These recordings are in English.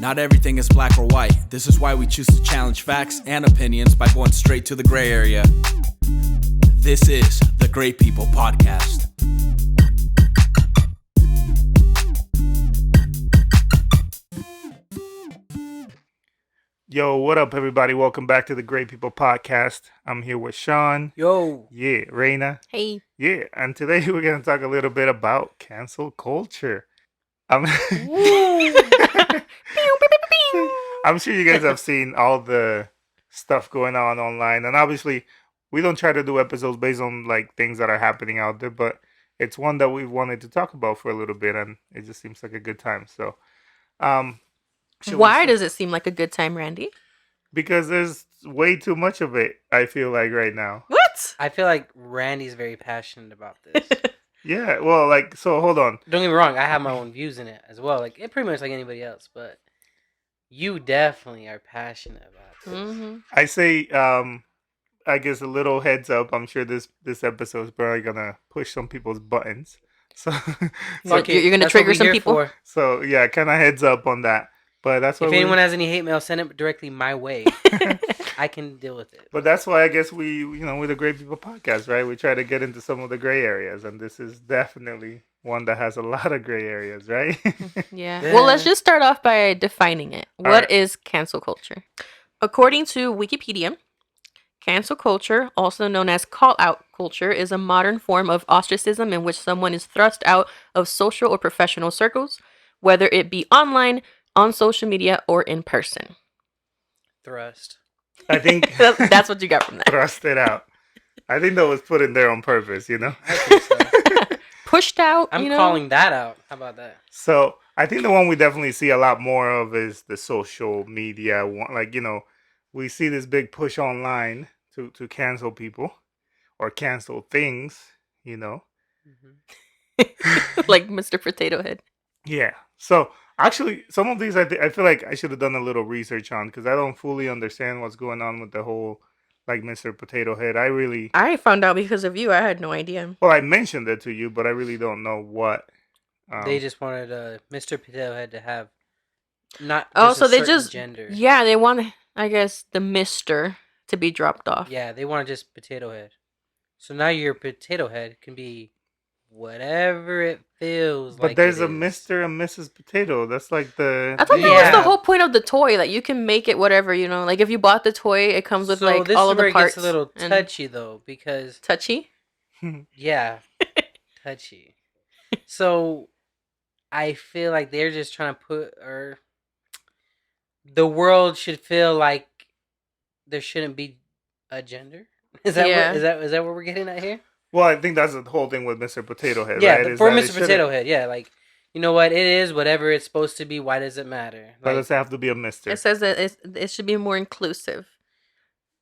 Not everything is black or white. This is why we choose to challenge facts and opinions by going straight to the gray area. This is the Great People Podcast. Yo, what up, everybody? Welcome back to the Great People Podcast. I'm here with Sean. Yo. Yeah, Reina. Hey. Yeah, and today we're going to talk a little bit about cancel culture. I'm sure you guys have seen all the stuff going on online. And obviously, we don't try to do episodes based on like things that are happening out there, but it's one that we've wanted to talk about for a little bit, and it just seems like a good time. So, why does it seem like a good time, Randy? Because there's way too much of it, I feel like, right now. What? I feel like Randy's very passionate about this. Yeah, well, like, so hold on. Don't get me wrong, I have my own views in it as well. Like, it pretty much like anybody else, but you definitely are passionate about this. Mm-hmm. I say, I guess a little heads up. I'm sure this episode is probably gonna push some people's buttons. So, You're gonna trigger some people. For. So yeah, kind of heads up on that. But that's why if anyone has any hate mail, send it directly my way. I can deal with it. But that's why I guess we're the Great People Podcast, right? We try to get into some of the gray areas, and this is definitely one that has a lot of gray areas, right? Yeah. Well, let's just start off by defining it. What is cancel culture? According to Wikipedia, cancel culture, also known as call-out culture, is a modern form of ostracism in which someone is thrust out of social or professional circles, whether it be online, on social media, or in person. Thrust. I think that's what you got from that. Thrust it out. I think that was put in there on purpose, you know? I think so. Pushed out, I'm calling that out. How about that? So, I think the one we definitely see a lot more of is the social media one. Like, we see this big push online to cancel people or cancel things, Mm-hmm. Like Mr. Potato Head. Yeah. So, actually, some of these I feel like I should have done a little research on because I don't fully understand what's going on with the whole, like, Mr. Potato Head. I found out because of you. I had no idea. Well, I mentioned it to you, but I really don't know what. They just wanted Mr. Potato Head to have not so they just gender. Yeah, they want, I guess, the Mr. to be dropped off. Yeah, they want just Potato Head. So now your Potato Head can be whatever it feels like. But there's a Mr. and Mrs. Potato. That's like the. I thought that was the whole point of the toy. Like, you can make it whatever, Like, if you bought the toy, it comes with like all of the parts. This is where it gets a little touchy though, because touchy. Yeah, touchy. So, I feel like they're just trying to the world should feel like there shouldn't be a gender. Is that what we're getting at here? Well, I think that's the whole thing with Mr. Potato Head, yeah, right? For Mr. Potato Head, yeah, like, you know what? It is whatever it's supposed to be. Why does it matter? But does it have to be a Mr.? It says that it should be more inclusive.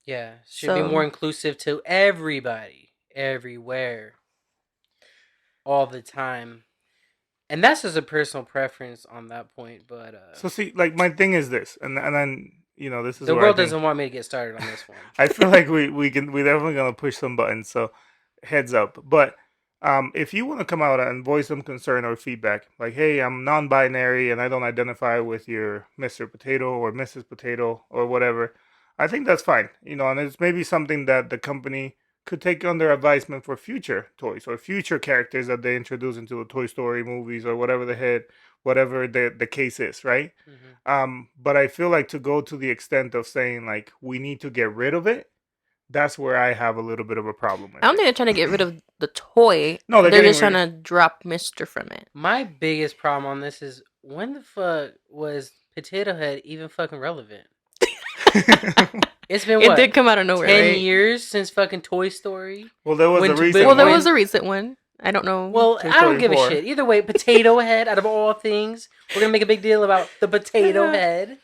Yeah, should be more inclusive to everybody, everywhere, all the time. And that's just a personal preference on that point, but... So, see, like, my thing is this, and then, this is the world doesn't want me to get started on this one. I feel like we're definitely going to push some buttons, so heads up. But if you want to come out and voice some concern or feedback, like, hey, I'm non-binary and I don't identify with your Mr. Potato or Mrs. Potato or whatever, I think that's fine. And it's maybe something that the company could take under advisement for future toys or future characters that they introduce into the Toy Story movies or whatever the case is, right? Mm-hmm. But I feel like to go to the extent of saying, like, we need to get rid of it, that's where I have a little bit of a problem with I don't think they're trying to get rid of the toy. No, they're just trying to drop Mr. from it. My biggest problem on this is, when the fuck was Potato Head even fucking relevant? It's been It did come out of nowhere. 10 years since fucking Toy Story. Well, there was a recent one. I don't know. Well, I don't give a shit. Either way, Potato Head, out of all things, we're gonna make a big deal about the Potato Head.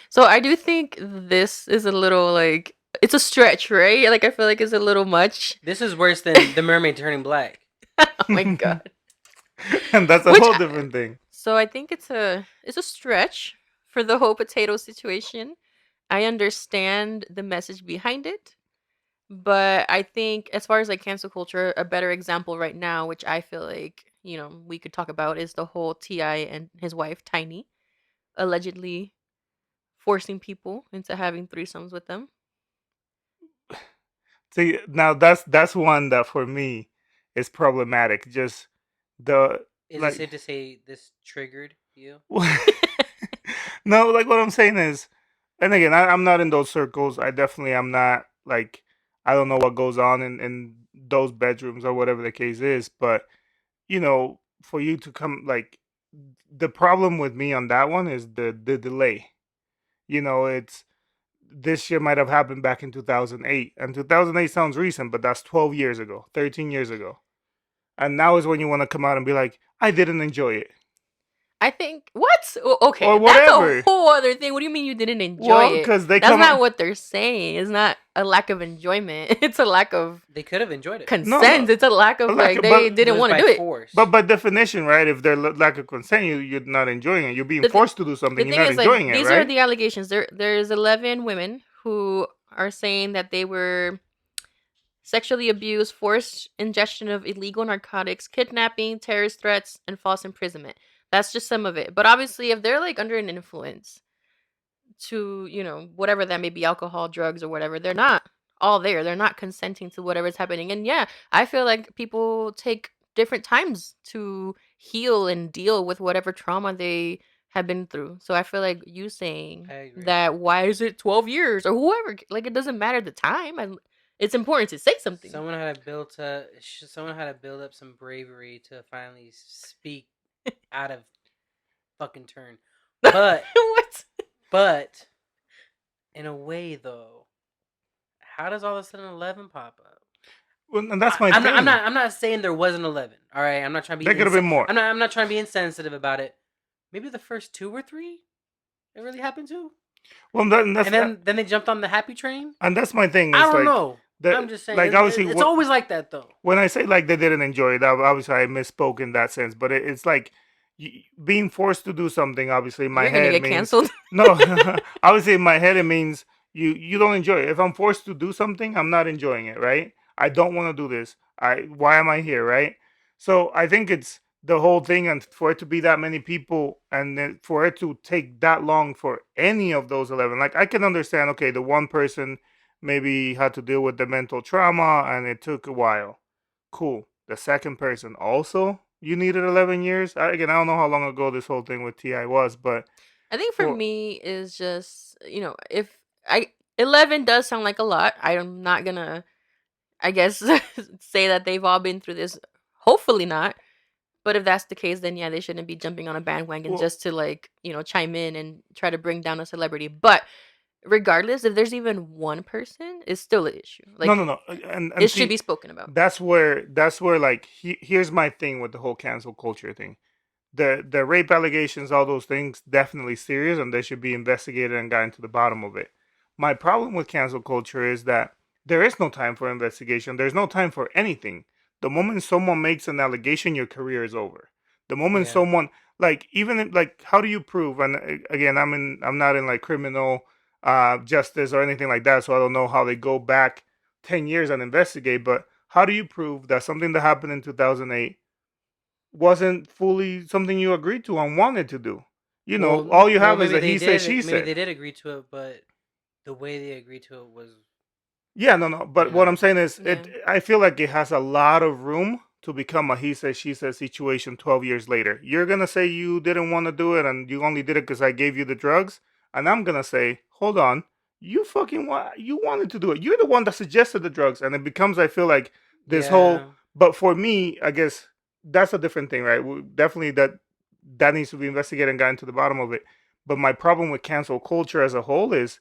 So I do think this is a little, like, it's a stretch, right? Like, I feel like it's a little much. This is worse than the mermaid turning black. Oh my god. And that's a whole different thing. So I think it's a stretch for the whole potato situation. I understand the message behind it, but I think as far as like cancel culture, a better example right now, which I feel like, we could talk about, is the whole T.I. and his wife, Tiny, allegedly forcing people into having threesomes with them. See, now that's one that for me is problematic. Just the Is it like safe to say this triggered you? no, like what I'm saying is, and again, I'm not in those circles. I definitely am not like I don't know what goes on in those bedrooms or whatever the case is. But for you to come like the problem with me on that one is the delay. It's this year might have happened back in 2008, and 2008 sounds recent, but that's 12 years ago, 13 years ago, and now is when you want to come out and be like, I didn't enjoy it I think what? or Okay, that's a whatever. whole other thing. What do you mean you didn't enjoy Well, it? because they That's come not out. what they're saying. It's not a lack of enjoyment. It's a lack of They could have enjoyed it. No, consent. no, It's a lack of lack like of- they but It didn't was want to by do it. force. but by definition, right? If there's lack of consent, you're not enjoying it. You're being The thi- forced to do The something. You're thing not is, like, enjoying it, these are right? the allegations. There's 11 women who are saying that they were sexually abused, forced ingestion of illegal narcotics, kidnapping, terrorist threats, and false imprisonment. That's just some of it. But obviously, if they're like under an influence to, whatever that may be, alcohol, drugs, or whatever, they're not all there. They're not consenting to whatever's happening. And yeah, I feel like people take different times to heal and deal with whatever trauma they have been through. So I feel like you saying I agree. that why is it 12 years or whoever, like it doesn't matter the time. And it's important to say something. Someone had to build up some bravery to finally speak out of fucking turn. But What? but in a way though, how does all of a sudden 11 pop up? Well, and that's my I'm thing. not. I'm not saying there wasn't 11. All right. I'm not trying to be. There could have been more. I'm not trying to be insensitive about it. Maybe the first 2 or 3. It really happened to. Well, And then they jumped on the happy train. and that's my thing. I It's don't like, know. I'm just saying. like obviously, It's always like that though. when I say like they didn't enjoy it, obviously I misspoke in that sense. But it's like being forced to do something. Obviously, in my You're gonna head get means canceled. no. Obviously, in my head it means you don't enjoy it. If I'm forced to do something, I'm not enjoying it. Right? I don't want to do this. Why am I here? Right? So I think it's the whole thing, and for it to be that many people, and then for it to take that long for any of those 11. Like I can understand. Okay, the one person maybe had to deal with the mental trauma, and it took a while. Cool. The second person also, you needed 11 years. Again, I don't know how long ago this whole thing with Ti was, but I think for for me is just, if I 11 does sound like a lot. I'm not gonna, I guess, say that they've all been through this. Hopefully not. But if that's the case, then yeah, they shouldn't be jumping on a bandwagon well, just to like, chime in and try to bring down a celebrity. But regardless, if there's even one person, it's still an issue. no, Like no, no, and it see, should be spoken about. that's where like here's my thing with the whole cancel culture thing. The rape allegations, all those things, definitely serious, and they should be investigated and gotten to the bottom of it. My problem with cancel culture is that there is no time for investigation. There's no time for anything. The moment someone makes an allegation, your career is over. The moment Yeah. someone like like how do you prove? And again, I'm not in like criminal justice or anything like that, so I don't know how they go back 10 years and investigate. But how do you prove that something that happened in 2008 wasn't fully something you agreed to and wanted to do? All you have is maybe a they he said, did. she Maybe said. they did agree to it, but the way they agreed to it was. Yeah, no. But what I'm saying is, Yeah. I feel like it has a lot of room to become a he said, she said situation 12 years later. You're going to say you didn't want to do it and you only did it because I gave you the drugs. And I'm going to say, hold on, you wanted to do it. You're the one that suggested the drugs. And it becomes, I feel like, this whole, but for me, I guess that's a different thing, right? Definitely that needs to be investigated and gotten to the bottom of it. But my problem with cancel culture as a whole is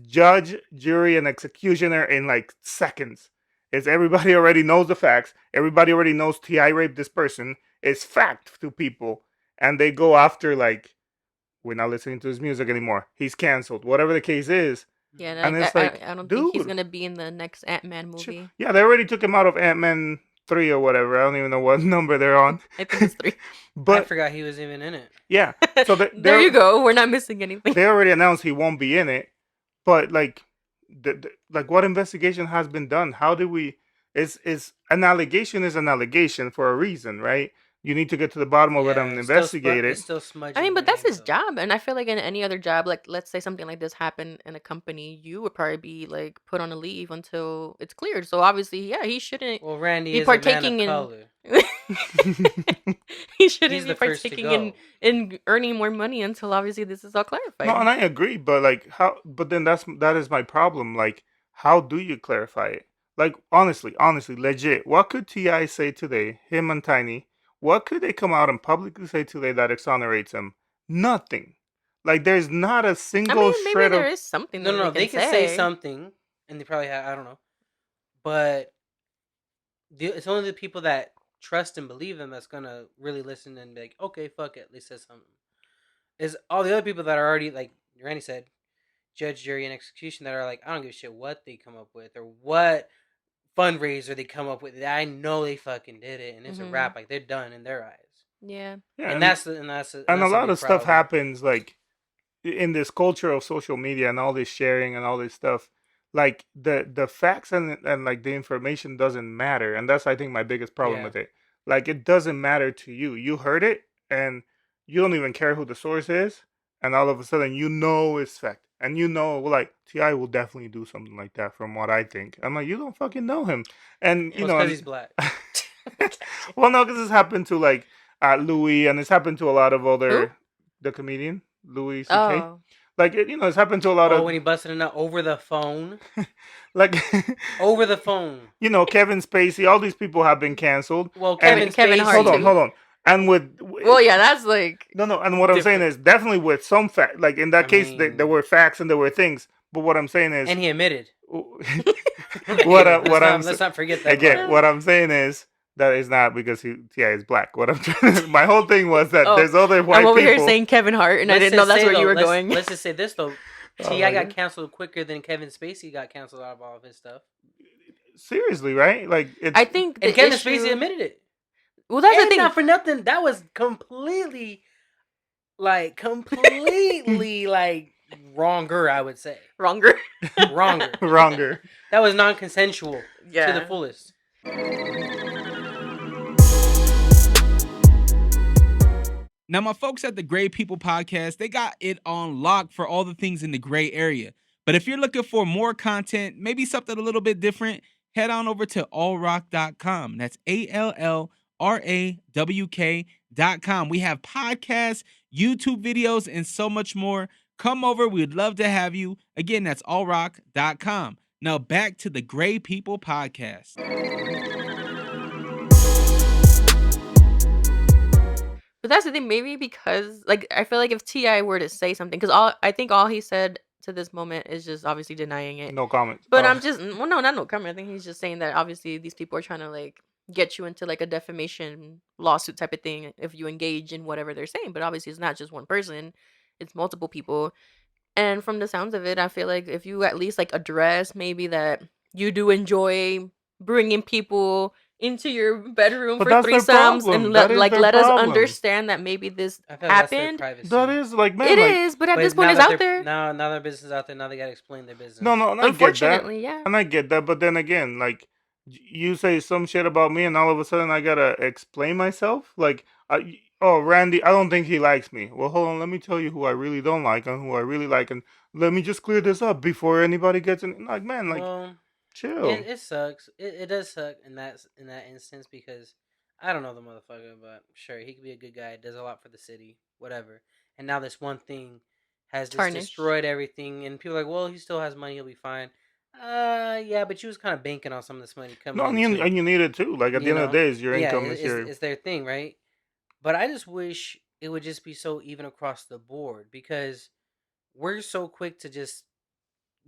judge, jury, and executioner in like seconds. It's everybody already knows the facts. Everybody already knows Ti raped this person. It's fact to people, and they go after like we're not listening to his music anymore. He's canceled. Whatever the case is, Yeah, and and it's like, I don't think he's dude, gonna be in the next Ant-Man movie. yeah, they already took him out of Ant-Man 3 or whatever. I don't even know what number they're on. I think it's 3. I But forgot he was even in it. yeah, so There you go. We're not missing anything. they already announced he won't be in it. But like, like what investigation has been done? How do we? Is an allegation is an allegation for a reason, right? You need to get to the bottom of it and it's investigate It's it. still smudging. I mean, their but that's name, his so. job, and I feel like in any other job, like let's say something like this happened in a company, you would probably be like put on a leave until it's cleared. So obviously, yeah, he shouldn't Well, Randy be is a man of partaking in. color. He shouldn't He's be the first to partaking go. in earning more money until obviously this is all clarified. No, and I agree, but like how? But then that is my problem. Like, how do you clarify it? Like, honestly, legit. What could Ti say today? Him and Tiny. What could they come out and publicly say today that exonerates him? Nothing. Like, there's not a I single mean, maybe shred there of. is something No, that no, they no. They can can say say. something, and they probably have. I don't know, but it's only the people that trust and believe him that's gonna really listen and be like, okay, fuck it, at least says something. Is all the other people that are already like Randy said, judge, jury, and execution that are like, I don't give a shit what they come up with or what fundraiser they come up with. I know they fucking did it, and it's a Mhm. wrap. Like they're done in their eyes. Yeah. Yeah, And that's and a a lot big of stuff problem. happens like in this culture of social media and all this sharing and all this stuff. Like the facts and like the information doesn't matter, and that's I think my biggest problem Yeah. with it. Like it doesn't matter to you. You heard it, and you don't even care who the source is, and all of a sudden you know it's fact, and you know like Ti will definitely do something like that from what I think. I'm like you don't fucking know him, and you Well, it's know, because he's black. well no, because this happened to like Louis, and it's happened to a lot of Who? other the comedian Louis C.K. Oh. Like it's happened to a lot Oh, of when he busted it out over the phone. like Over the phone. Kevin Spacey. All these people have been canceled. Well, And Kevin Hart Spacey. too. hold on. And Well, yeah, that's like no. And what I'm saying different. is definitely with some fact. Like in that I case, mean, there were facts and there were things. But what I'm saying is and he admitted. what I'm Let's not forget that again. part. What I'm saying is that is not because Ti is black. What I'm trying, my whole thing was that Oh, there's other I'm white over here people. saying Kevin Hart, and I Let's didn't know just that's say, where you though, were going. Let's just say this though. Oh Ti my got God. canceled quicker than Kevin Spacey got canceled out of all of his stuff. Seriously, right? Like it's. I think the And Kevin issue. Spacey admitted it. Well, that's the And thing. not for nothing, that was completely like wronger, I would say. Wronger. Wronger. That was non-consensual Yeah. to the fullest. Now, my folks at the Gray People Podcast, they got it on lock for all the things in the gray area. But if you're looking for more content, maybe something a little bit different, head on over to allrock.com. That's ALLRAWK.com. We have podcasts, YouTube videos, and so much more. Come over. We'd love to have you. Again, that's allrock.com. Now back to the Gray People Podcast. But that's the thing. Maybe because, like, I feel like if Ti were to say something, because I think all he said to this moment is just obviously denying it. No comment. But I'm just, well, no, not no comment. I think he's just saying that obviously these people are trying to like get you into like a defamation lawsuit type of thing if you engage in whatever they're saying. But obviously, it's not just one person; it's multiple people. And from the sounds of it, I feel like if you at least like address maybe that you do enjoy bringing people into your bedroom But for that's their threesomes problem. and That is let their us problem. understand that maybe this I feel like that's their happened. privacy. That is like man. It like, is, but at But this point, now it's that out they're- there. Now their business is out there. Now they gotta explain their business. No, and I get that. Unfortunately, yeah. And I get that, but then again, like you say some shit about me, and all of a sudden I gotta explain myself. Like, oh, Randy, I don't think he likes me. Well, hold on, let me tell you who I really don't like and who I really like, and let me just clear this up before anybody gets in. Like, man, like, Well, chill. it sucks. It does suck in that instance because I don't know the motherfucker, but sure he could be a good guy. Does a lot for the city, whatever. And now this one thing has just Tarnished. destroyed everything, and people are like, well, he still has money, he'll be fine. Yeah, but you was kind of banking on some of this money coming. No, in too. and you need it too. Like at the end of the day, is your income is your. It's their thing, right? But I just wish it would just be so even across the board because we're so quick to just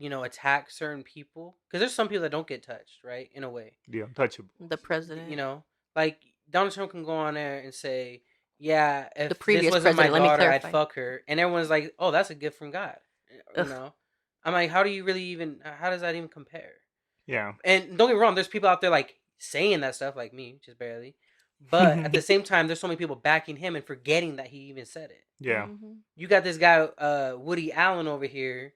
attack certain people because there's some people that don't get touched, right? In a way, The untouchable. The president. Like Donald Trump can go on there and say, "Yeah, if The previous this wasn't my president, let me daughter, I'd clarify. fuck her," and everyone's like, "Oh, that's a gift from God." Ugh. I'm like, how do you really even? How does that even compare? Yeah. And don't get me wrong, there's people out there like saying that stuff, like me, just barely. But at the same time, there's so many people backing him and forgetting that he even said it. Yeah. Mhm. You got this guy, Woody Allen over here,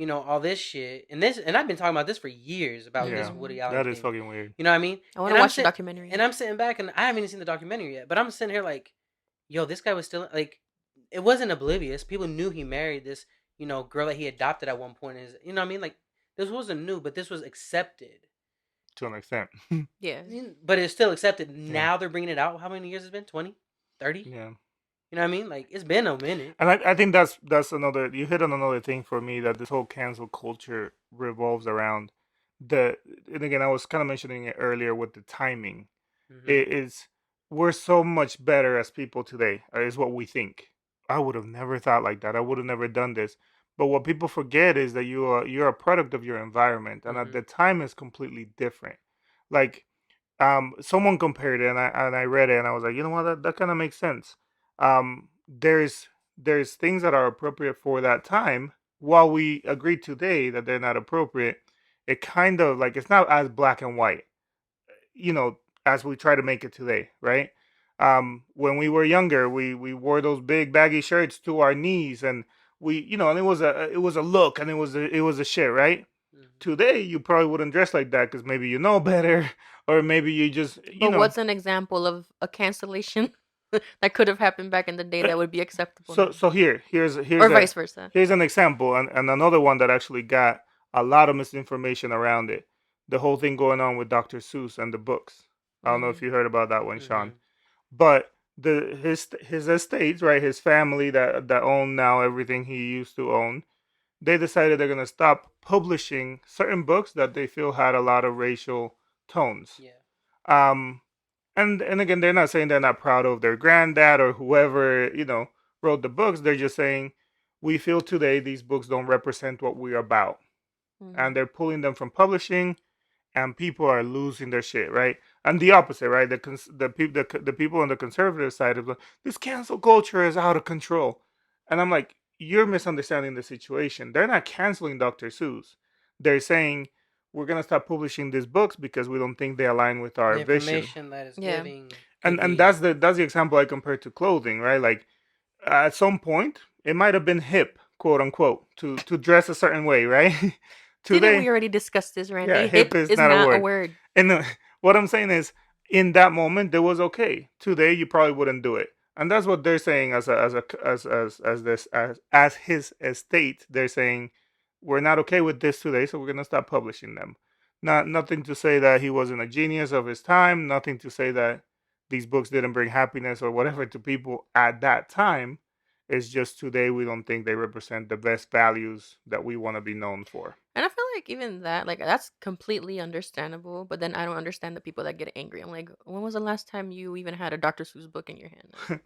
all this shit, and I've been talking about this for years about this Yeah, Woody Allen that is thing. fucking weird. You know what I mean? I want And to I'm watch the documentary. and I'm sitting back, and I haven't even seen the documentary yet, but I'm sitting here like, yo, this guy was still like, it wasn't oblivious. People knew he married this, girl that he adopted at one point. Is you know what I mean? Like, this wasn't new, but this was accepted. To an extent. Yeah. But it's still accepted. Yeah. Now they're bringing it out. How many years has it been? 20? 30? Yeah. You know what I mean? Like, it's been a minute. And I think that's another, you hit on another thing for me, that this whole cancel culture revolves around the, and again I was kind of mentioning it earlier with the timing. It is, we're so much better as people today, is what we think. I would have never thought like that. I would have never done this. But what people forget is that you're a product of your environment, and at the time is completely different. Like, someone compared it, and I read it, and I was like, you know what, that kind of makes sense. There's things that are appropriate for that time, while we agree today that they're not appropriate. It kind of like, it's not as black and white, you know, as we try to make it today, right? When we were younger, we wore those big baggy shirts to our knees, and and it was a look, and it was a shit, right? Today, you probably wouldn't dress like that because maybe you know better, or maybe you just, But what's an example of a cancellation that could have happened back in the day that would be acceptable now? So here's or vice versa. Here's an example, and another one that actually got a lot of misinformation around it. The whole thing going on with Dr. Seuss and the books. I don't know if you heard about that one, Sean. But his estates, right, his family that own now everything he used to own, they decided they're gonna stop publishing certain books that they feel had a lot of racial tones. Yeah. And again, they're not saying they're not proud of their granddad or whoever, wrote the books. They're just saying, we feel today these books don't represent what we're about, and they're pulling them from publishing, and people are losing their shit, right? And the opposite, right? The people on the conservative side of this cancel culture is out of control, and I'm like, you're misunderstanding the situation. They're not canceling Dr. Seuss. They're saying, we're gonna stop publishing these books because we don't think they align with our The vision. information that is giving. And that's the example I compared to clothing, right? Like, at some point, it might have been hip, quote unquote, to dress a certain way, right? Didn't we already discuss this, Randy? Yeah, hip is not a word. And what I'm saying is, in that moment, it was okay. Today, you probably wouldn't do it, and that's what they're saying as his estate. They're saying, we're not okay with this today, so we're gonna stop publishing them. Nothing to say that he wasn't a genius of his time. Nothing to say that these books didn't bring happiness or whatever to people at that time. It's just today we don't think they represent the best values that we want to be known for. And I feel like even that, like, that's completely understandable. But then I don't understand the people that get angry. I'm like, when was the last time you even had a Dr. Seuss book in your hand?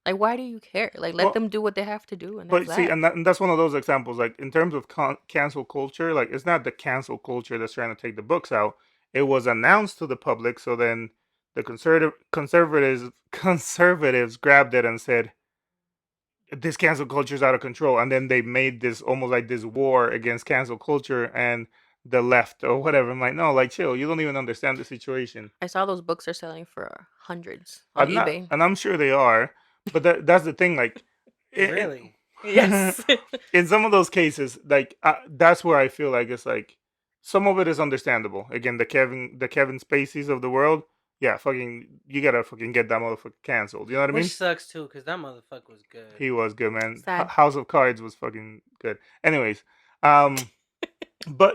Like, why do you care? Like, let them do what they have to do, and that's But see, that. and that's one of those examples. Like, in terms of cancel culture, like, it's not the cancel culture that's trying to take the books out. It was announced to the public, so then the conservatives grabbed it and said, this cancel culture is out of control, and then they made this almost like this war against cancel culture and the left or whatever. I'm like, no, like, chill. You don't even understand the situation. I saw those books are selling for hundreds on eBay. And I'm sure they are, but that's the thing. Like, Really? Yes. in some of those cases, like, that's where I feel like it's like some of it is understandable. Again, the Kevin Spaceys of the world, yeah, fucking, you gotta fucking get that motherfucker canceled. You know what I mean? Which sucks too, because that motherfucker was good. He was good, man. Sad. House of Cards was fucking good. Anyways, but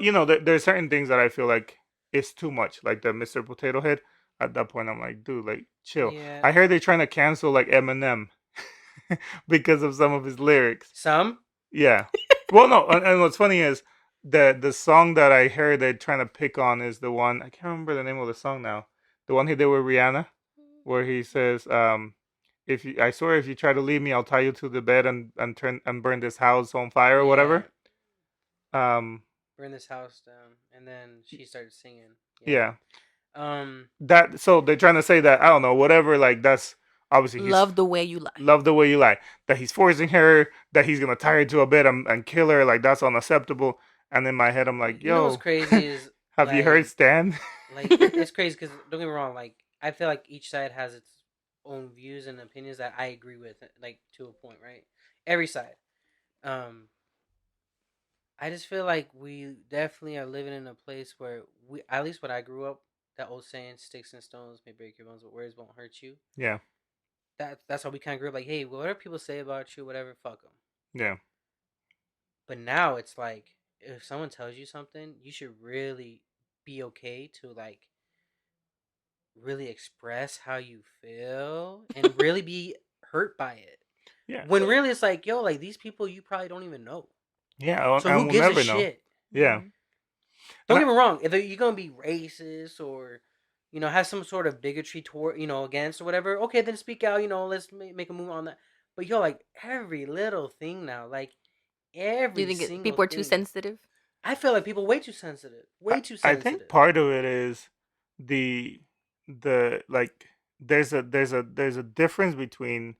there's certain things that I feel like it's too much. Like the Mr. Potato Head. At that point, I'm like, dude, like, chill. Yeah. I heard they're trying to cancel like Eminem because of some of his lyrics. Some? Yeah. Well, no, and what's funny is the song that I heard they're trying to pick on is the one, I can't remember the name of the song now. The one he did with Rihanna, where he says, I swear if you try to leave me, I'll tie you to the bed and burn this house on fire or whatever. Burn this house down, and then she started singing. Yeah. That so they're trying to say that, I don't know, whatever, like, that's obviously Love the way you lie. Love the way you lie. That he's forcing her, that he's gonna tie her to a bed and kill her, like, that's unacceptable. And in my head I'm like, yo, what's crazy is have you heard Stan? Like, it's crazy because, don't get me wrong, like, I feel like each side has its own views and opinions that I agree with, like, to a point, right? Every side. I just feel like we definitely are living in a place where we, at least when I grew up, that old saying, "Sticks and stones may break your bones, but words won't hurt you." Yeah. That's how we kind of grew up. Like, hey, whatever people say about you, whatever, fuck them. Yeah. But now it's like, if someone tells you something, you should really be okay to like really express how you feel and really be hurt by it. Yeah. When really it's like, yo, like these people you probably don't even know. Yeah. So And who we'll gives a never know. shit? Yeah. Don't And get me wrong. If you're gonna be racist or have some sort of bigotry toward against or whatever, okay, then speak out. Let's make a move on that. But yo, like every little thing now, like Do you every think single people are too thing. sensitive? I feel like people way too sensitive. Way too I think sensitive. part of it is the like there's a difference between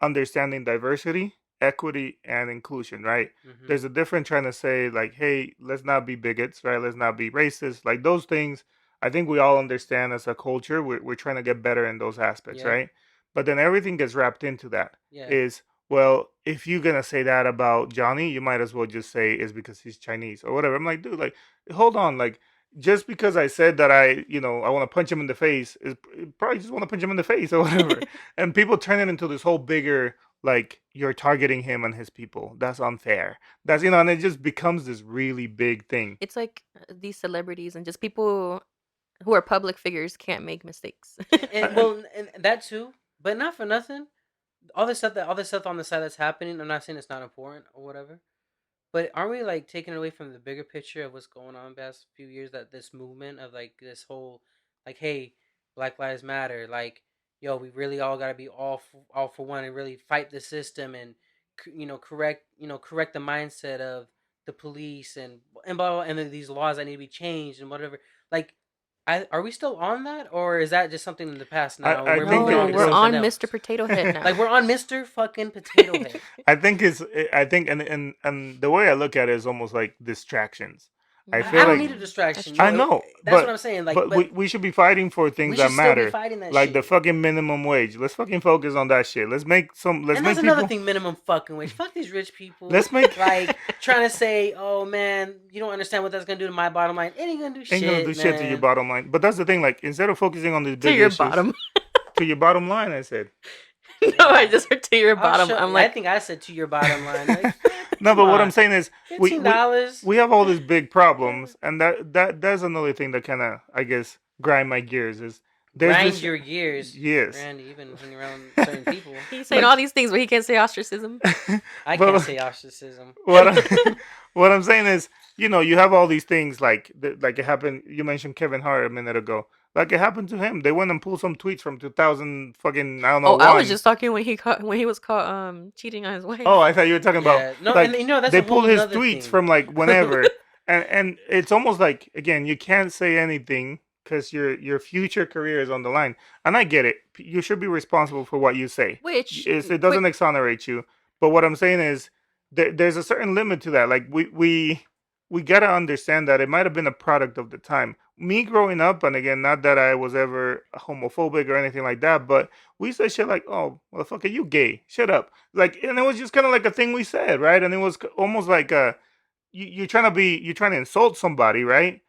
understanding diversity, equity, and inclusion, right? Mm-hmm. There's a difference trying to say like, hey, let's not be bigots, right? Let's not be racist. Like those things, I think we all understand as a culture. We're trying to get better in those aspects, Yeah. right? But then everything gets wrapped into that. Yeah. Is well, if you're gonna say that about Johnny, you might as well just say it's because he's Chinese or whatever. I'm like, dude, like, hold on, like just because I said that I want to punch him in the face is probably just want to punch him in the face or whatever. And people turn it into this whole bigger like you're targeting him and his people. That's unfair. That's and it just becomes this really big thing. It's like these celebrities and just people who are public figures can't make mistakes. And well, and that too, but not for nothing. All this stuff on the side that's happening. I'm not saying it's not important or whatever, but aren't we like taking away from the bigger picture of what's going on the past few years? That this movement of like this whole, like, hey, Black Lives Matter. Like, yo, we really all gotta be all for one and really fight the system and correct the mindset of the police and blah, blah, and then these laws that need to be changed and whatever. Like, are we still on that, or is that just something in the past now? And I we're think moving No, on to we're something on else. Mr. Potato Head now. Like we're on Mr. fucking Potato Head. I think and the way I look at it is almost like distractions. I I feel don't like need a distraction. That's I true. know, That's what I'm saying. Like, but but we should be fighting for things we that should still be matter, fighting that like the shit. fucking minimum wage. Let's fucking focus on that shit. Let's make And that's another thing. Minimum fucking wage. Fuck these rich people. Let's make Like trying to say, oh man, you don't understand what that's gonna do to my bottom line. It ain't gonna do shit. ain't gonna do shit to your Man. bottom line. But that's the thing. Like instead of focusing on these To big your issues, bottom. to your bottom line, I said. No, I just heard to your I'll bottom. show- I'm I like, think I said to your bottom line. Like, No, come but what on. I'm saying is we $15. we have all these big problems, and that's another thing that kind of I guess grind my gears is there's Grind this your gears. yes. Randy, you've been hanging around certain people. he's saying all these things, but he can't say ostracism. I But can't say ostracism. what what I'm saying is, you have all these things like like it happened. You mentioned Kevin Hart a minute ago. Like it happened to him. They went and pulled some tweets from 2000 fucking I don't know Oh, I was one. just talking when he was caught cheating on his wife. Oh, I thought you were talking about Yeah, no, like and that's they a whole pulled his nother tweets thing. from like whenever, and it's almost like again you can't say anything because your future career is on the line. And I get it. You should be responsible for what you say. Which It doesn't exonerate you. But what I'm saying is there's a certain limit to that. Like we gotta understand that it might have been a product of the time. Me growing up, and again, not that I was ever homophobic or anything like that, but we said shit like, "Oh, motherfucker, you gay? Shut up!" Like, and it was just kind of like a thing we said, right? And it was almost like you're trying to insult somebody, right?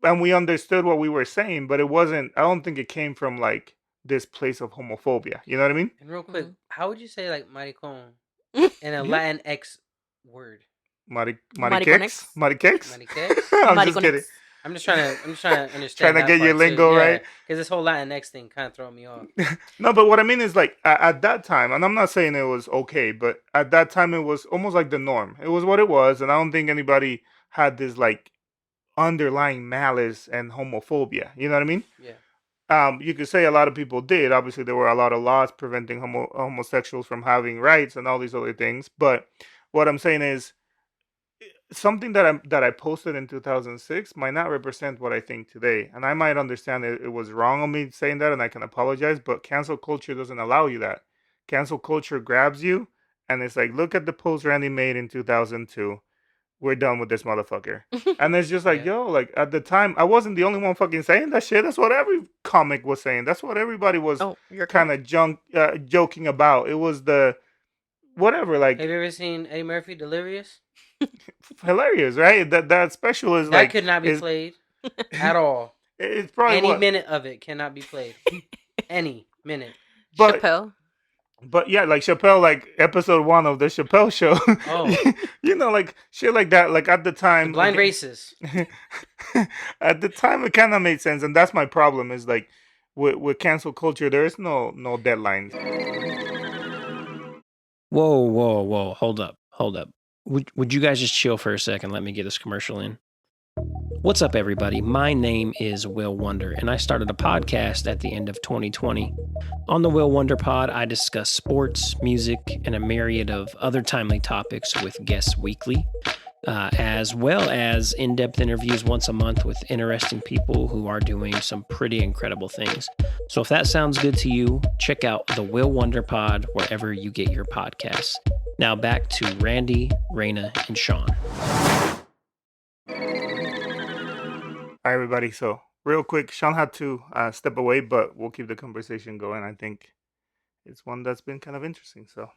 And we understood what we were saying, but it wasn't. I don't think it came from like this place of homophobia. You know what I mean? And real quick, how would you say like maricon in a You- Latin X word? Mariquex? Mariquex? I'm just kidding. I'm just trying to understand. Trying to that get your part, lingo too. right. Because this whole Latin X thing kind of throwing me off. No, but what I mean is like at that time, and I'm not saying it was okay, but at that time it was almost like the norm. It was what it was, and I don't think anybody had this like underlying malice and homophobia. You know what I mean? Yeah. You could say a lot of people did. Obviously, there were a lot of laws preventing homosexuals from having rights and all these other things. But what I'm saying is something that I posted in 2006 might not represent what I think today, and I might understand it was wrong on me saying that, and I can apologize. But cancel culture doesn't allow you that. Cancel culture grabs you, and it's like, look at the post Randy made in 2002. We're done with this motherfucker. And it's just like, Yeah. yo, like at the time, I wasn't the only one fucking saying that shit. That's what every comic was saying. That's what everybody was oh, you're kind of joking about. It was whatever. Have Like you ever seen Eddie Murphy Delirious? hilarious, right? That special is That like could not be is played at all. it's probably Any what, minute of it cannot be played. Any minute. but Chappelle. yeah, like Chappelle, like episode 1 of the Chappelle show, Oh, like shit like that. Like at the the time, blind racist. at the time, it kind of made sense, and that's my problem. Is like with cancel culture, there is no deadlines. Whoa, whoa, whoa. Hold up. Hold up. Would you guys just chill for a second? Let me get this commercial in. What's up, everybody? My name is Will Wonder, and I started a podcast at the end of 2020. On the Will Wonder Pod, I discuss sports, music, and a myriad of other timely topics with guests weekly, as well as in depth interviews once a month with interesting people who are doing some pretty incredible things. So if that sounds good to you, check out the Will Wonder Pod wherever you get your podcasts. Now back to Randy, Raina, and Sean. Hi, everybody. So real quick, Sean had to step away, but we'll keep the conversation going. I think it's one that's been kind of interesting. So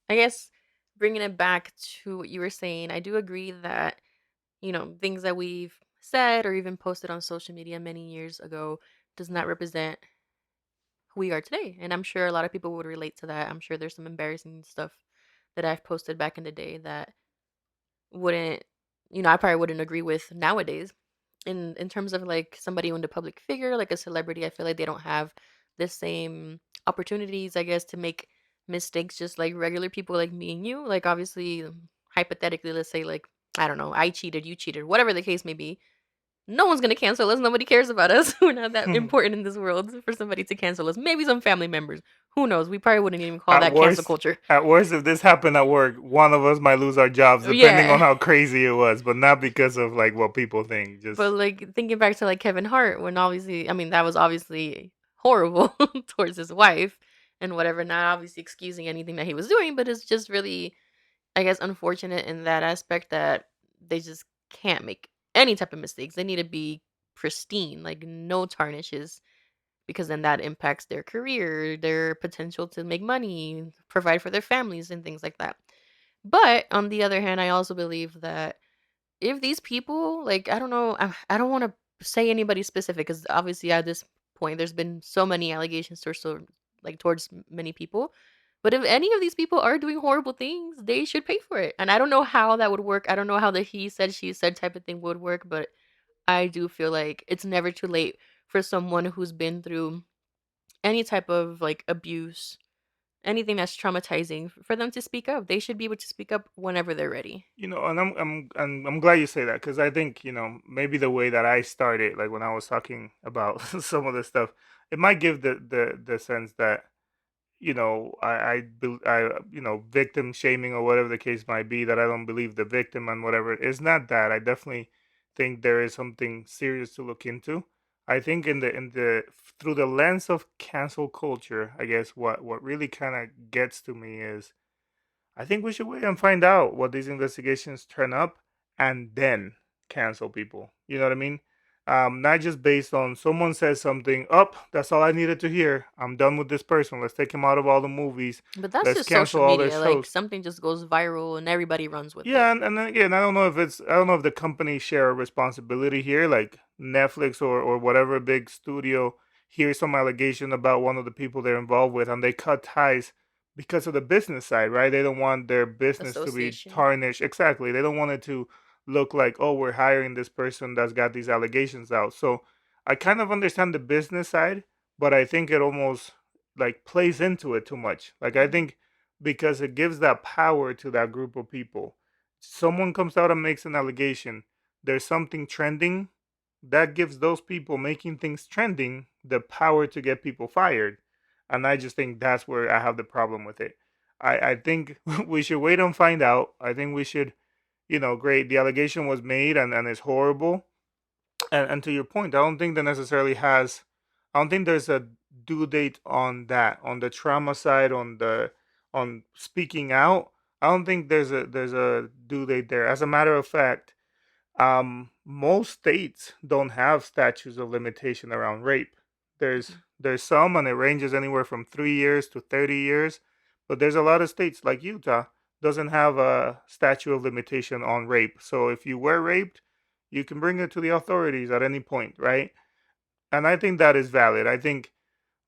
I guess bringing it back to what you were saying, I do agree that, things that we've said or even posted on social media many years ago does not represent who we are today. And I'm sure a lot of people would relate to that. I'm sure there's some embarrassing stuff that I've posted back in the day that wouldn't, I probably wouldn't agree with nowadays. In terms of like somebody in the public figure, like a celebrity, I feel like they don't have the same opportunities, I guess, to make mistakes just like regular people like me and you. Like obviously, hypothetically, let's say like I don't know, I cheated, you cheated, whatever the case may be. No one's gonna cancel us. Nobody cares about us. We're not that important in this world for somebody to cancel us. Maybe some family members. Who knows? We probably wouldn't even call at that cancel worst, culture. if this happened at work, one of us might lose our jobs, depending on Yeah. how crazy it was, but not because of like what people think. Just But like thinking back to like Kevin Hart, when obviously, I mean, that was obviously horrible towards his wife and whatever, not obviously excusing anything that he was doing, but it's just really, I guess, unfortunate in that aspect that they just can't make any type of mistakes. They need to be pristine, like no tarnishes, because then that impacts their career, their potential to make money, provide for their families, and things like that. But on the other hand, I also believe that if these people, like, I don't know, I don't want to say anybody specific because obviously at this point there's been so many allegations towards like towards many people. But if any of these people are doing horrible things, they should pay for it. And I don't know how that would work. I don't know how the he said she said type of thing would work, but I do feel like it's never too late for someone who's been through any type of like abuse, anything that's traumatizing, for them to speak up. They should be able to speak up whenever they're ready. and I'm glad you say that, because I think maybe the way that I started, like when I was talking about some of this stuff, it might give the sense that victim shaming or whatever the case might be, that I don't believe the victim and whatever. It's not that. I definitely think there is something serious to look into. I think in the through the lens of cancel culture, I guess what really kind of gets to me is I think we should wait and find out what these investigations turn up and then cancel people. You know what I mean? Not just based on someone says something, up, that's all I needed to hear. I'm done with this person. Let's take him out of all the movies. But that's Let's just cancel social all their media. Like shows. something just goes viral and everybody runs with it. Yeah, and then again, I don't know if the companies share a responsibility here, like Netflix or whatever big studio hears some allegation about one of the people they're involved with, and they cut ties because of the business side, right? They don't want their business to be Association. tarnished. Exactly. They don't want it to look like, oh, we're hiring this person that's got these allegations out. So I kind of understand the business side, but I think it almost like plays into it too much. Like I Mhm. think because it gives that power to that group of people. Someone comes out and makes an allegation, there's something trending, that gives those people making things trending the power to get people fired. And I just think that's where I have the problem with it. I think we should wait and find out. I think we should, great, the allegation was made and it's horrible. And to your point, I don't think that necessarily has, I don't think there's a due date on that, on the trauma side, on speaking out. I don't think there's a due date there. As a matter of fact, most states don't have statutes of limitation around rape. There's some, and it ranges anywhere from 3 years to 30 years. But there's a lot of states like Utah doesn't have a statute of limitation on rape. So if you were raped, you can bring it to the authorities at any point, right? And I think that is valid. I think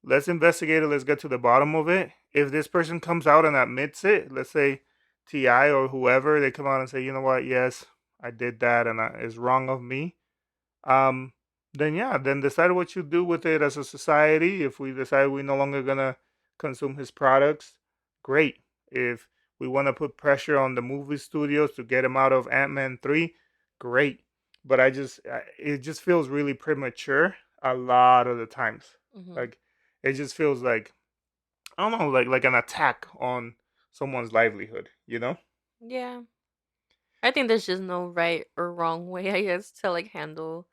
let's investigate it. Let's get to the bottom of it. If this person comes out and admits it, let's say Ti or whoever, they come out and say, you know what, yes, I did that, and it's wrong of me. Um, then yeah, then decide what you do with it as a society. If we decide we're no longer gonna consume his products, great. If we want to put pressure on the movie studios to get him out of Ant-Man 3, great. But it just feels really premature a lot of the times. Hmm. Like it just feels like, I don't know, like an attack on someone's livelihood, you know? Yeah. I think there's just no right or wrong way, I guess, to like handle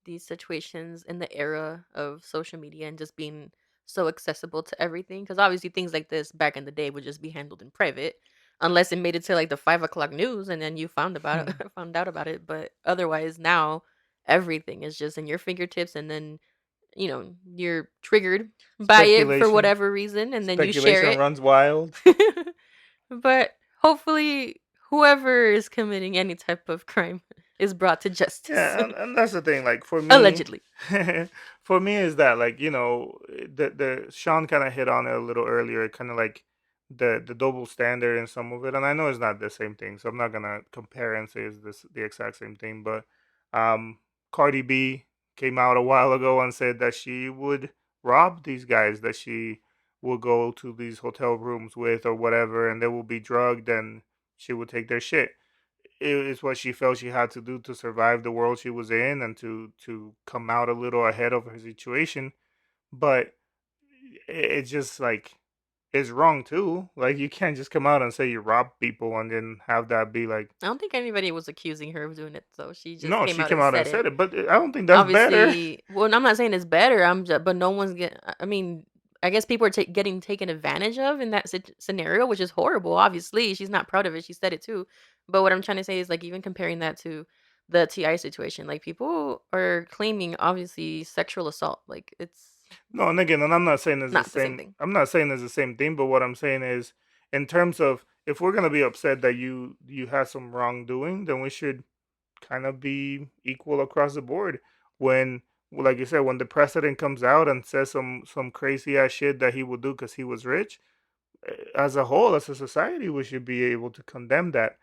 these situations in the era of social media and just being so accessible to everything. Because obviously, things like this back in the day would just be handled in private, unless it made it to like the 5 o'clock news and then you found about it, found out about it. But otherwise, now everything is just in your fingertips, and then you're triggered by it for Speculation. whatever reason, and then you share Speculation it. runs wild. But hopefully, whoever is committing any type of crime is brought to justice. Yeah, and that's the thing. Like for me, Allegedly. for me is that like the Sean kind of hit on it a little earlier, kind of like the double standard in some of it, and I know it's not the same thing, so I'm not gonna compare and say it's the exact same thing. But um, Cardi B came out a while ago and said that she would rob these guys that she will go to these hotel rooms with or whatever, and they will be drugged and she would take their shit. It's what she felt she had to do to survive the world she was in and to come out a little ahead of her situation. But it's just like it's wrong too. Like you can't just come out and say you rob people and then have that be like, I don't think anybody was accusing her of doing it, though. She just no, came she out came and out and said it. said it. But I don't think that's better. Obviously, well, I'm not saying it's better. I'm just, but no one's getting. I mean, I guess people are getting taken advantage of in that scenario, which is horrible. Obviously, she's not proud of it. She said it too. But what I'm trying to say is, like, even comparing that to the Ti situation, like, people are claiming obviously sexual assault. Like, it's No, and again, and I'm not saying it's the not the same same. thing. I'm not saying it's the same thing. But what I'm saying is, in terms of if we're gonna be upset that you had some wrongdoing, then we should kind of be equal across the board. When, like you said, when the president comes out and says some crazy ass shit that he would do because he was rich, as a whole, as a society, we should be able to condemn that.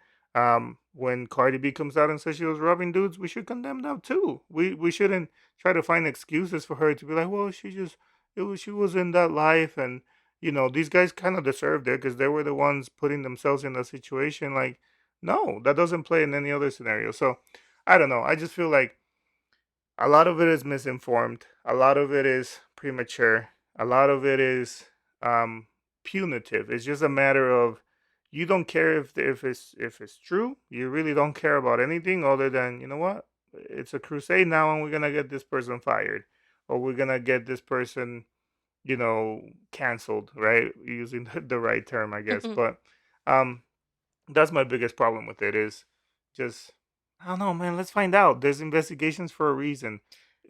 When Cardi B comes out and says she was robbing dudes, we should condemn that too. We shouldn't try to find excuses for her to be like, well, she was in that life, and these guys kind of deserved it because they were the ones putting themselves in that situation. Like, no, that doesn't play in any other scenario. So, I don't know. I just feel like a lot of it is misinformed. A lot of it is premature. A lot of it is um, punitive. It's just a matter of you don't care if it's true. You really don't care about anything other than what it's a crusade now, and we're gonna get this person fired, or we're gonna get this person canceled. Right, using the right term, I guess. But um, that's my biggest problem with it is just I don't know, man. Let's find out. There's investigations for a reason.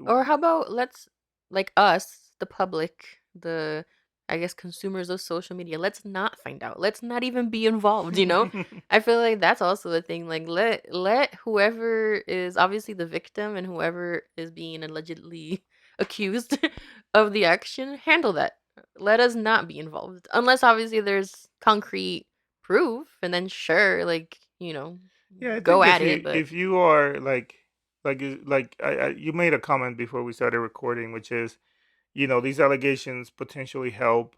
Or how about let's, like, us, the public, the, I guess, consumers of social media, let's not find out. Let's not even be involved, you know? I feel like that's also a thing. Like, let whoever is obviously the victim and whoever is being allegedly accused of the action handle that. Let us not be involved. Unless obviously there's concrete proof, and then sure, like, Yeah, I go think at it, but if you are you made a comment before we started recording, which is these allegations potentially help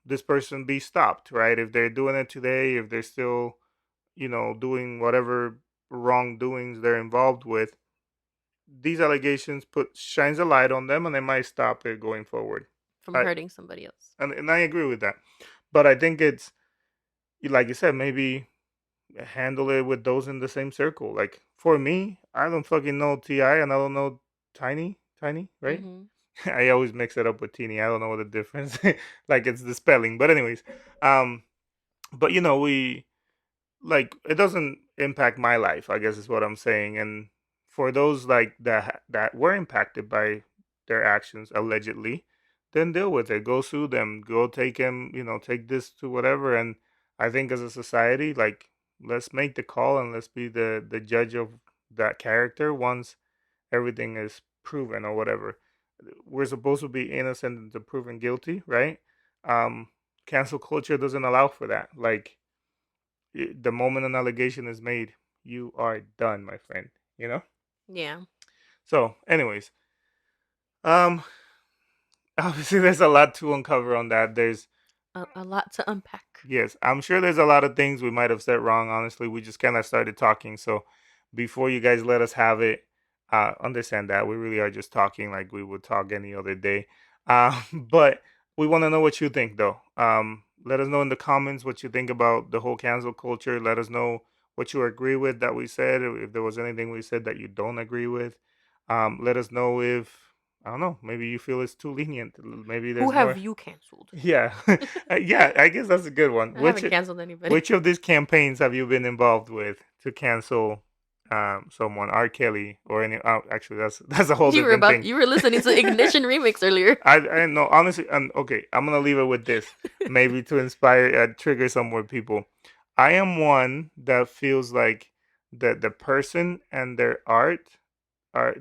this person be stopped, right? If they're doing it today, if they're still doing whatever wrongdoings they're involved with, these allegations put shines a light on them and they might stop it going forward. from I hurting somebody else. and I agree with that, but I think it's like you said, maybe handle it with those in the same circle. Like for me, I don't fucking know Ti and I don't know Tiny, right? Mm-hmm. I always mix it up with Teeny. I don't know what the difference. Like it's the spelling, but anyways, um, but we like it doesn't impact my life. I guess is what I'm saying. And for those like that were impacted by their actions allegedly, then deal with it. Go sue them. Go take him. Take this to whatever. And I think as a society, like, let's make the call and let's be the judge of that character once everything is proven or whatever. We're supposed to be innocent until proven guilty, right? Um, Cancel culture doesn't allow for that. Like, the moment an allegation is made, you are done, my friend. Yeah. So, anyways, um, obviously there's a lot to uncover on that. There's A lot to unpack. Yes, I'm sure there's a lot of things we might have said wrong. Honestly, we just kind of started talking. So before you guys let us have it, understand that we really are just talking like we would talk any other day. But we want to know what you think, though. Let us know in the comments what you think about the whole cancel culture. Let us know what you agree with that we said, or if there was anything we said that you don't agree with. Let us know if, I don't know, maybe you feel it's too lenient. Maybe Who there's have more. you canceled? Yeah, yeah. I guess that's a good one. I haven't canceled anybody. Which of these campaigns have you been involved with to cancel someone, R. Kelly or any? Oh, actually, that's a whole different thing. You were listening to Ignition remix earlier. I know, honestly, and okay, I'm gonna leave it with this, maybe to inspire, trigger some more people. I am one that feels like the person and their art are,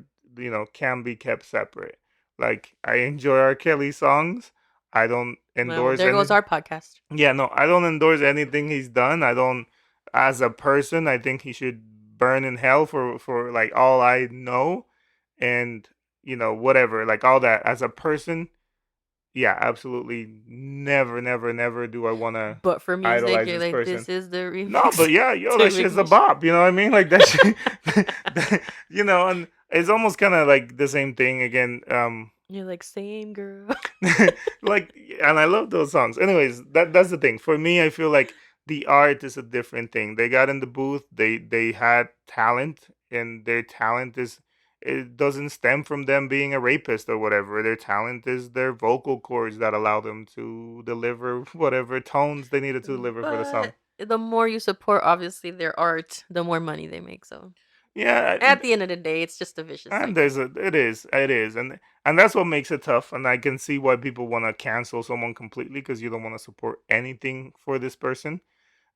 can be kept separate. Like, I enjoy R. Kelly songs. I don't Well, endorse there goes any. our podcast. Yeah, no, I don't endorse anything he's done. I don't, as a person, I think he should burn in hell for like all I know, and whatever, like all that. As a person, yeah, absolutely, never, never, never do I want to But for music, idolize you're this like, person. this is the remix. No, but yeah, yo, to that shit's a Ignition. bop. You know what I mean? Like that shit, and it's almost kind of like the same thing again. You're like, same girl. Like, and I love those songs. Anyways, that's the thing. For me, I feel like the art is a different thing. They got in the booth, they had talent, and their talent is, it doesn't stem from them being a rapist or whatever. Their talent is their vocal cords that allow them to deliver whatever tones they needed to deliver for the song. But the more you support, obviously, their art, the more money they make. So Yeah, at the end of the day, it's just a vicious and cycle. it is, and that's what makes it tough. And I can see why people want to cancel someone completely, because you don't want to support anything for this person.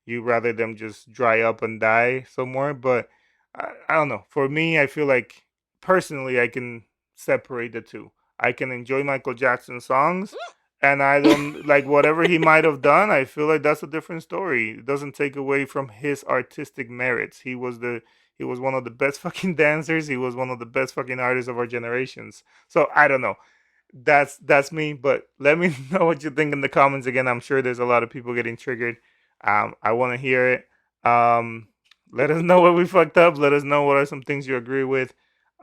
You rather them just dry up and die somewhere. But I don't know. For me, I feel like personally, I can separate the two. I can enjoy Michael Jackson songs, and I don't like whatever he might have done. I feel like that's a different story. It doesn't take away from his artistic merits. He was one of the best fucking dancers. He was one of the best fucking artists of our generations. So I don't know. That's me. But let me know what you think in the comments. Again, I'm sure there's a lot of people getting triggered. I want to hear it. Let us know what we fucked up. Let us know what are some things you agree with.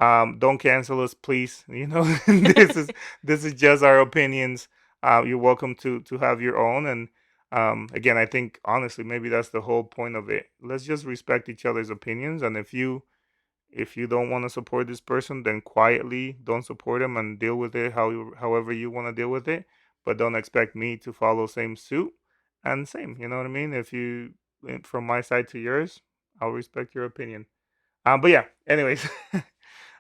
Don't cancel us, please. This is just our opinions. You're welcome to have your own. And again, I think honestly, maybe that's the whole point of it. Let's just respect each other's opinions. And if you don't want to support this person, then quietly don't support him and deal with it however you want to deal with it. But don't expect me to follow same suit and same. You know what I mean? If you, from my side to yours, I'll respect your opinion. But yeah. Anyways,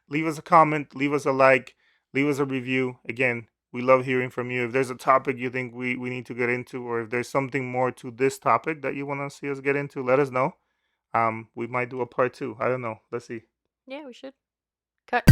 leave us a comment, leave us a like, leave us a review. Again, we love hearing from you. If there's a topic you think we need to get into, or if there's something more to this topic that you want to see us get into, let us know. We might do a part 2. I don't know. Let's see. Yeah, we should. Cut.